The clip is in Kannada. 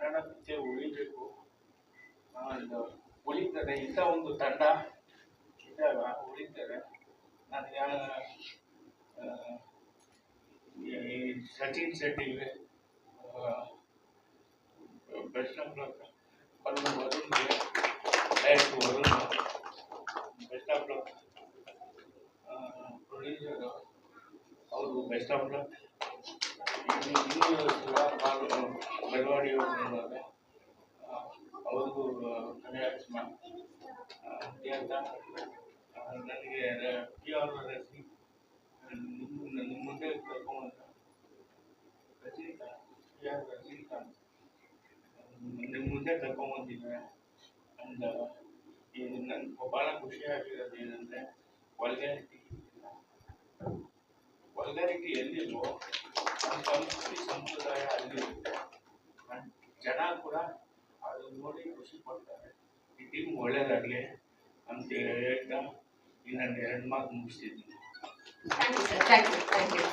ಕನ್ನಡ ಪಿಕ್ಚರ್ ಉಳಿಬೇಕು, ಉಳಿತಾರೆ ಇಂಥ ಒಂದು ತಂಡ ಇದ್ದಾಗ ಉಳಿತಾರೆ. ನನಗೆ ಈ ಸಚಿನ್ ಶೆಟ್ಟಿಗೆ ಬೆಸ್ಟ್ ಆಫ್ ಲಕ್, ವರುಣ್ಗೆ Varun best of luck, producer ಅವರು ಬೆಸ್ಟ್ ಆಫ್ ಲಕ್. ಇನ್ನೂ ಬೆಳವಾಡಿ ಅವ್ರಿಗೂ ಕನ್ಯಾಕ್ಷಮ ಅಂತ ನನಗೆ ಪಿ ಆರ್ ರಸಿ ನಿಮ್ಮ ಮುಂದೆ ಕರ್ಕೊಂಬಂದ ರಜನಿಕಾಂತ್, ಪಿ ಆರ್ ರಜನಿಕಾಂತ್ ನಿಮ್ಮ ಮುಂದೆ ಕರ್ಕೊಂಬಂದಿದ್ದಾರೆ. ಅಂಡ್ ಇದು ನನಗೆ ಭಾಳ ಖುಷಿಯಾಗಿರೋದು ಏನಂದರೆ ವಲ್ಗಾರಿಟಿ ಎಲ್ಲಿಲ್ವೋ ನಮ್ಮ ಸಂಸ್ಕೃತಿ ಸಂಪ್ರದಾಯ ಅಲ್ಲಿರುತ್ತೆ. ಜನ ಕೂಡ ಅದು ನೋಡಿ ಖುಷಿ ಪಡ್ತಾರೆ. ಈ ಟೀಮ್ ಒಳ್ಳೇದಾಗಲಿ ಅಂತ ಹೇಳ್ತಾ ಇನ್ನೊಂದು 2 ಮಾತು ಮುಗಿಸ್ತಿದ್ದೀನಿ. Thank you sir, thank you.